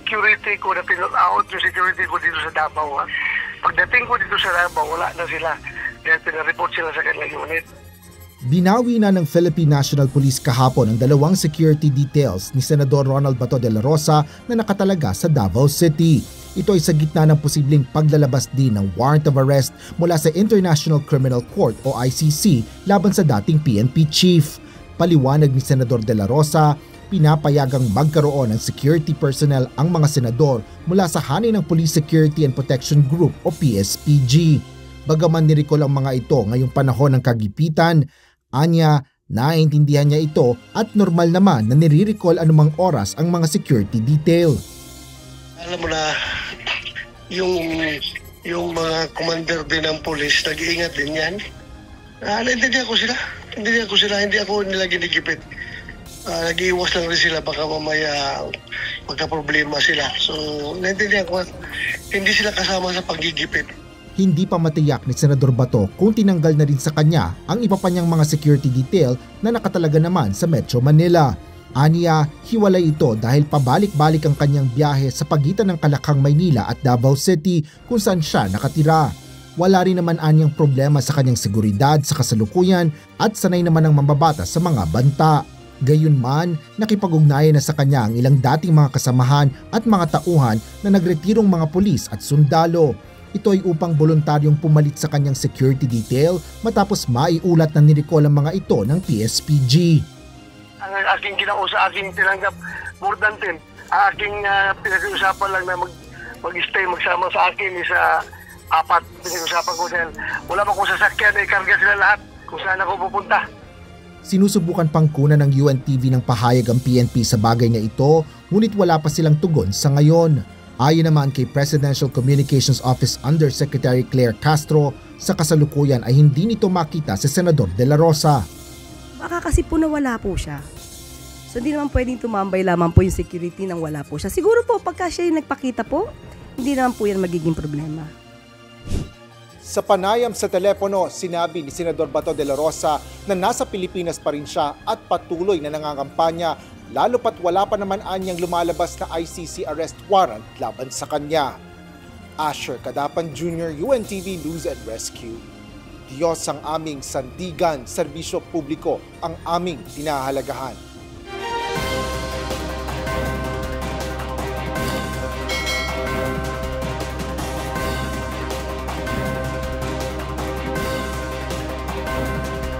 security ko na pinag-out yung security ko dito sa Davao. Ha? Pagdating ko dito sa Davao, wala na sila. Kaya pinareport sila sa kanilang unit. Binawi na ng Philippine National Police kahapon ang 2 security details ni Senador Ronald Bato de la Rosa na nakatalaga sa Davao City. Ito ay sa gitna ng posibleng paglalabas din ng warrant of arrest mula sa International Criminal Court o ICC laban sa dating PNP chief. Paliwanag ni Senador de la Rosa, pinapayagang magkaroon ng security personnel ang mga senador mula sa hanay ng Police Security and Protection Group o PSPG. Bagaman nirikol ang mga ito ngayong panahon ng kagipitan, anya, naiintindihan niya ito at normal naman na nire-recall anumang oras ang mga security detail. Alam mo na, yung mga commander din ng police, nag-iingat din yan. Naintindihan ko sila. Hindi ako nila ginigipit. Nag-iiwas lang rin sila, baka mamaya magka-problema sila. So, naintindihan ko, hindi sila kasama sa paggigipit. Hindi pa matiyak ni Senador Bato kung tinanggal na rin sa kanya ang iba pa niyang mga security detail na nakatalaga naman sa Metro Manila. Aniya, hiwalay ito dahil pabalik-balik ang kanyang biyahe sa pagitan ng Kalakhang, Maynila at Davao City kung saan siya nakatira. Wala rin naman anyang problema sa kanyang seguridad sa kasalukuyan at sanay naman ang mambabata sa mga banta. Gayunman, nakipag-ugnayan na sa kanya ang ilang dating mga kasamahan at mga tauhan na nagretirong mga pulis at sundalo. Ito ay upang voluntaryong pumalit sa kanyang security detail matapos maiulat na niricall ang mga ito ng PSPG. Ang aking kinausa, aking tinanggap more than 10. Ang aking pinag-uusapan lang na mag-stay, magsama sa akin is 4 pinag-uusapan ko dahil wala pa kong sasakyan, ikarga sila lahat kung saan ako pupunta. Sinusubukan pang kunan ng UNTV ng pahayag ang PNP sa bagay na ito, ngunit wala pa silang tugon sa ngayon. Ayon naman kay Presidential Communications Office Undersecretary Claire Castro, sa kasalukuyan ay hindi nito makita si Senador de la Rosa. Baka kasi po nawala po siya. So hindi naman pwedeng tumambay lamang po yung security nang wala po siya. Siguro po pagka siya yung nagpakita po, hindi naman po yan magiging problema. Sa panayam sa telepono, sinabi ni Senador Bato de la Rosa na nasa Pilipinas pa rin siya at patuloy na nangangampanya, lalo pat wala pa naman anyang lumalabas na ICC arrest warrant laban sa kanya. Asher Cadapan Jr., UNTV News and Rescue. Diyos ang aming sandigan, serbisyo publiko ang aming pinahahalagahan.